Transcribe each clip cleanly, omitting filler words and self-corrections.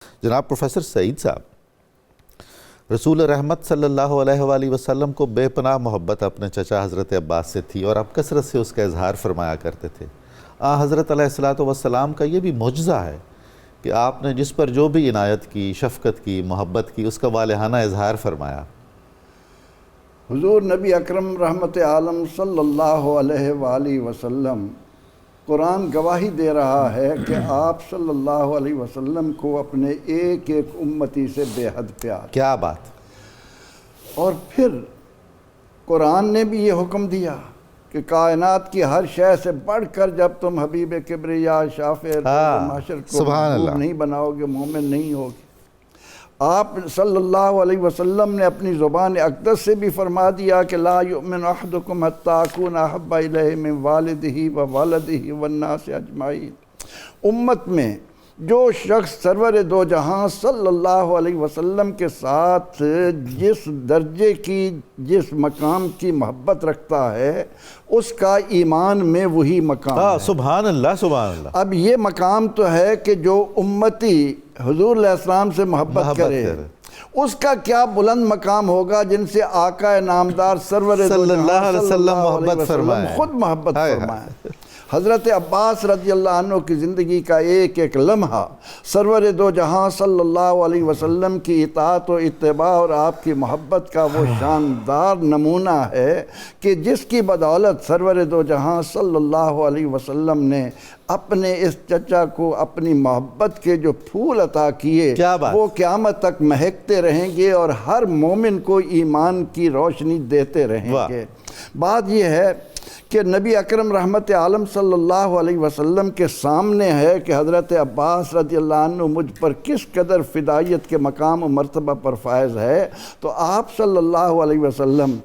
جناب پروفیسر سعید صاحب، رسول رحمت صلی اللہ علیہ وآلہ وسلم کو بے پناہ محبت اپنے چچا حضرت عباس سے تھی اور آپ کثرت سے اس کا اظہار فرمایا کرتے تھے۔ حضرت علیہ السلام کا یہ بھی معجزہ ہے کہ آپ نے جس پر جو بھی عنایت کی، شفقت کی، محبت کی، اس کا والہانہ اظہار فرمایا۔ حضور نبی اکرم رحمت عالم صلی اللہ علیہ وآلہ وسلم، قرآن گواہی دے رہا ہے کہ آپ صلی اللہ علیہ وسلم کو اپنے ایک ایک امتی سے بے حد پیار۔ کیا بات! اور پھر قرآن نے بھی یہ حکم دیا کہ کائنات کی ہر شے سے بڑھ کر جب تم حبیب کبریا شافع معاشر کو محبوب نہیں بناؤ گے، مومن نہیں ہوگے۔ آپ صلی اللہ علیہ وسلم نے اپنی زبان اقدس سے بھی فرما دیا کہ لا یؤمن احدکم حتی اکون احب الیہ من والدہ وولدہ والناس اجمعین۔ امت میں جو شخص سرور دو جہاں صلی اللہ علیہ وسلم کے ساتھ جس درجے کی، جس مقام کی محبت رکھتا ہے، اس کا ایمان میں وہی مقام ہے۔ سبحان اللہ، سبحان اللہ۔ اب یہ مقام تو ہے کہ جو امتی حضور علیہ السلام سے محبت کرے، اس کا کیا بلند مقام ہوگا جن سے آقا نامدار سرور دو صلی جہاں اللہ علیہ وسلم محبت فرمائے، خود محبت فرمائے۔ حضرت عباس رضی اللہ عنہ کی زندگی کا ایک ایک لمحہ سرور دو جہاں صلی اللہ علیہ وسلم کی اطاعت و اتباع اور آپ کی محبت کا وہ شاندار نمونہ ہے کہ جس کی بدولت سرور دو جہاں صلی اللہ علیہ وسلم نے اپنے اس چچا کو اپنی محبت کے جو پھول عطا کیے، وہ قیامت تک مہکتے رہیں گے اور ہر مومن کو ایمان کی روشنی دیتے رہیں گے۔ بات یہ ہے کہ نبی اکرم رحمت عالم صلی اللہ علیہ وسلم کے سامنے ہے کہ حضرت عباس رضی اللہ عنہ مجھ پر کس قدر فدائیت کے مقام و مرتبہ پر فائز ہے، تو آپ صلی اللہ علیہ وسلم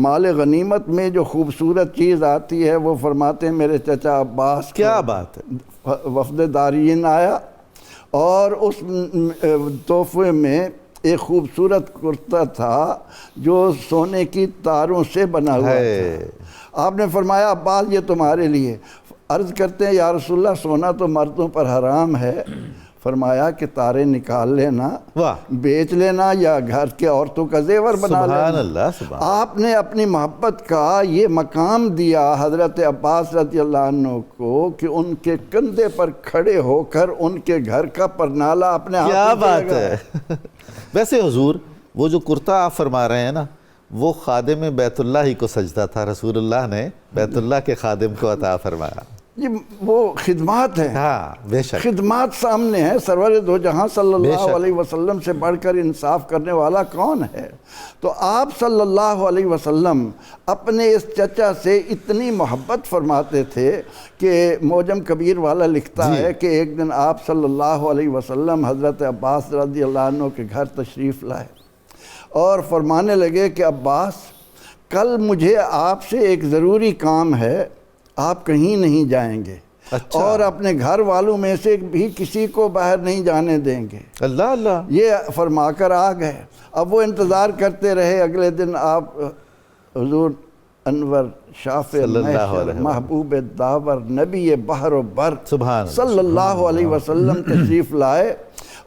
مال غنیمت میں جو خوبصورت چیز آتی ہے وہ فرماتے ہیں میرے چچا عباس، کیا بات ہے، وفد دارین آیا اور اس تحفے میں ایک خوبصورت کرتا تھا جو سونے کی تاروں سے بنا ہوا تھا۔ آپ نے فرمایا عباس یہ تمہارے لیے۔ عرض کرتے ہیں یا رسول اللہ سونا تو مردوں پر حرام ہے۔ فرمایا کہ تارے نکال لینا، بیچ لینا یا گھر کے عورتوں کا زیور بنا لینا۔ سبحان اللہ، سبحان اللہ۔ آپ نے اپنی محبت کا یہ مقام دیا حضرت عباس رضی اللہ عنہ کو کہ ان کے کندھے پر کھڑے ہو کر ان کے گھر کا پرنالہ اپنے ہاتھ میں کیا بات ہے! ویسے حضور وہ جو کرتا آپ فرما رہے ہیں نا، وہ خادم بیت اللہ ہی کو سجدہ تھا، رسول اللہ نے بیت اللہ کے خادم کو عطا فرمایا۔ یہ وہ خدمات ہیں، ہاں بے شک، خدمات سامنے ہیں۔ سرور دو جہاں صلی اللہ علیہ وسلم سے بڑھ کر انصاف کرنے والا کون ہے؟ تو آپ صلی اللہ علیہ وسلم اپنے اس چچا سے اتنی محبت فرماتے تھے کہ معجم کبیر والا لکھتا ہے کہ ایک دن آپ صلی اللہ علیہ وسلم حضرت عباس رضی اللہ عنہ کے گھر تشریف لائے اور فرمانے لگے کہ عباس کل مجھے آپ سے ایک ضروری کام ہے، آپ کہیں نہیں جائیں گے اور اپنے گھر والوں میں سے بھی کسی کو باہر نہیں جانے دیں گے۔ اللہ اللہ، یہ فرما کر آ گئے۔ اب وہ انتظار کرتے رہے۔ اگلے دن آپ حضور انور شافع محشر محبوب داور نبی بحر و بر صلی اللہ علیہ وسلم تشریف لائے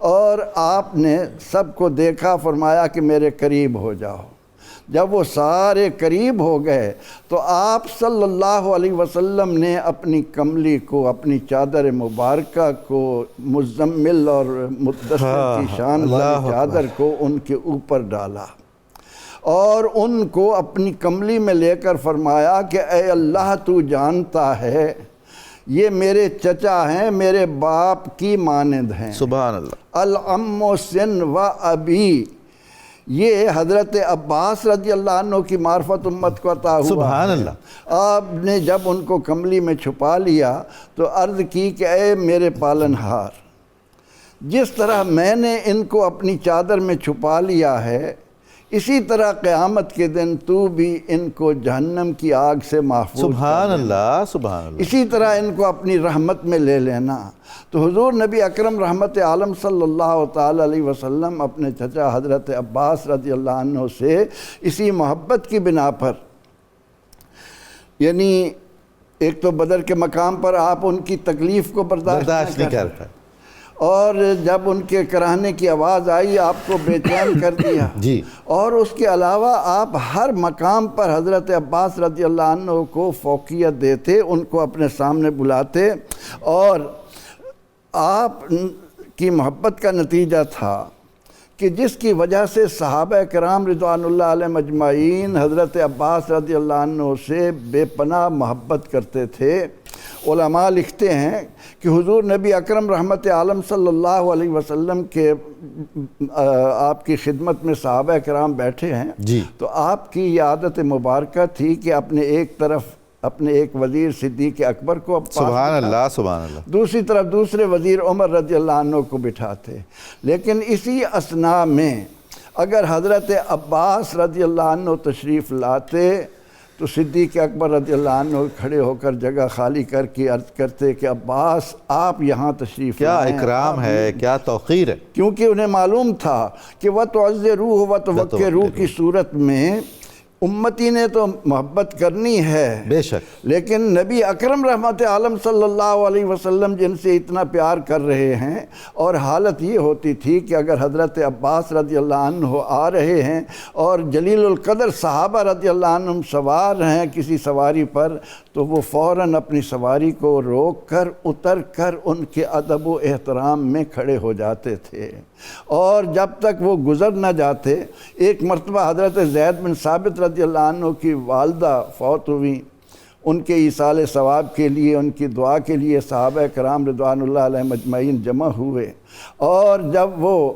اور آپ نے سب کو دیکھا، فرمایا کہ میرے قریب ہو جاؤ۔ جب وہ سارے قریب ہو گئے تو آپ صلی اللہ علیہ وسلم نے اپنی کملی کو، اپنی چادر مبارکہ کو، مزمل اور مدثر کی شان والی چادر کو ان کے اوپر ڈالا اور ان کو اپنی کملی میں لے کر فرمایا کہ اے اللہ تو جانتا ہے یہ میرے چچا ہیں، میرے باپ کی مانند ہیں۔ سبحان اللہ۔ العم سن و ابی، یہ حضرت عباس رضی اللہ عنہ کی معرفت امت کو عطا ہوا۔ سبحان اللہ۔ آپ نے جب ان کو کملی میں چھپا لیا تو عرض کی کہ اے میرے پالنہار، جس طرح میں نے ان کو اپنی چادر میں چھپا لیا ہے، اسی طرح قیامت کے دن تو بھی ان کو جہنم کی آگ سے محفوظ سبحان اللہ، سبحان اللہ۔ اسی طرح ان کو اپنی رحمت میں لے لینا۔ تو حضور نبی اکرم رحمت عالم صلی اللہ تعالی علیہ وسلم اپنے چچا حضرت عباس رضی اللہ عنہ سے اسی محبت کی بنا پر، یعنی ایک تو بدر کے مقام پر آپ ان کی تکلیف کو برداشت نہیں کرتے اور جب ان کے کراہنے کی آواز آئی آپ کو بے چین کر دیا جی اور اس کے علاوہ آپ ہر مقام پر حضرت عباس رضی اللہ عنہ کو فوقیت دیتے، ان کو اپنے سامنے بلاتے، اور آپ کی محبت کا نتیجہ تھا کہ جس کی وجہ سے صحابہ کرام رضوان اللہ علیہم اجمعین حضرت عباس رضی اللہ عنہ سے بے پناہ محبت کرتے تھے۔ علماء لکھتے ہیں کہ حضور نبی اکرم رحمت عالم صلی اللہ علیہ وسلم کے آپ کی خدمت میں صحابہ کرام بیٹھے ہیں جی تو آپ کی یہ عادت مبارکہ تھی کہ اپنے ایک طرف اپنے ایک وزیر صدیق اکبر کو سبحان اللہ سبحان اللہ، دوسری طرف دوسرے وزیر عمر رضی اللہ عنہ کو بٹھاتے، لیکن اسی اثناء میں اگر حضرت عباس رضی اللہ عنہ تشریف لاتے تو صدیق اکبر رضی اللہ عنہ کھڑے ہو کر جگہ خالی کر کے عرض کرتے کہ عباس آپ یہاں تشریف کیا لائیں۔ اکرام ہے، کیا توقیر ہے، کیونکہ انہیں معلوم تھا کہ وَتُعَزِّرُوهُ وَتُوَقِّرُوهُ کی صورت میں امتی نے تو محبت کرنی ہے، بے شک، لیکن نبی اکرم رحمت عالم صلی اللہ علیہ وسلم جن سے اتنا پیار کر رہے ہیں، اور حالت یہ ہوتی تھی کہ اگر حضرت عباس رضی اللہ عنہ آ رہے ہیں اور جلیل القدر صحابہ رضی اللہ عنہم سوار ہیں کسی سواری پر، تو وہ فوراً اپنی سواری کو روک کر اتر کر ان کے ادب و احترام میں کھڑے ہو جاتے تھے، اور جب تک وہ گزر نہ جاتے، ایک مرتبہ حضرت زید بن ثابت رضی اللہ عنہ کی والدہ فوت ہوئی، ان کے ایصال ثواب کے لیے، ان کی دعا کے لیے صحابہ کرام رضوان اللہ علیہم اجمعین جمع ہوئے، اور جب وہ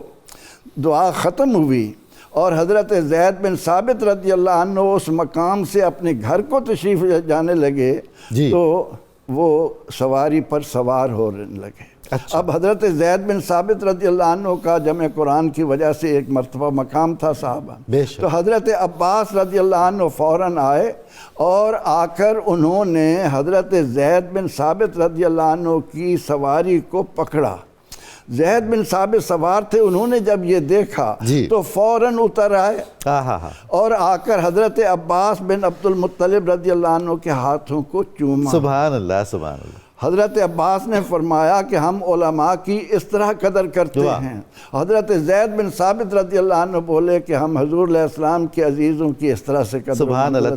دعا ختم ہوئی اور حضرت زید بن ثابت رضی اللہ عنہ اس مقام سے اپنے گھر کو تشریف جانے لگے جی تو وہ سواری پر سوار ہونے لگے۔ اچھا، اب حضرت زید بن ثابت رضی اللہ عنہ کا جمع قرآن کی وجہ سے ایک مرتبہ مقام تھا صحابہ، بے شک، تو حضرت عباس رضی اللہ عنہ فوراً آئے اور آ کر انہوں نے حضرت زید بن ثابت رضی اللہ عنہ کی سواری کو پکڑا۔ زید بن ثابت سوار تھے، انہوں نے جب یہ دیکھا جی تو فوراً اتر آئے ہاں اور آ کر حضرت عباس بن عبد المطلب رضی اللہ عنہ کے ہاتھوں کو چوما۔ سبحان اللہ سبحان اللہ، حضرت عباس نے فرمایا کہ ہم علماء کی اس طرح قدر کرتے ہیں۔ حضرت زید بن ثابت رضی اللہ عنہ بولے کہ ہم حضور علیہ السلام کے عزیزوں کی اس طرح سے قدر سبحان اللہ۔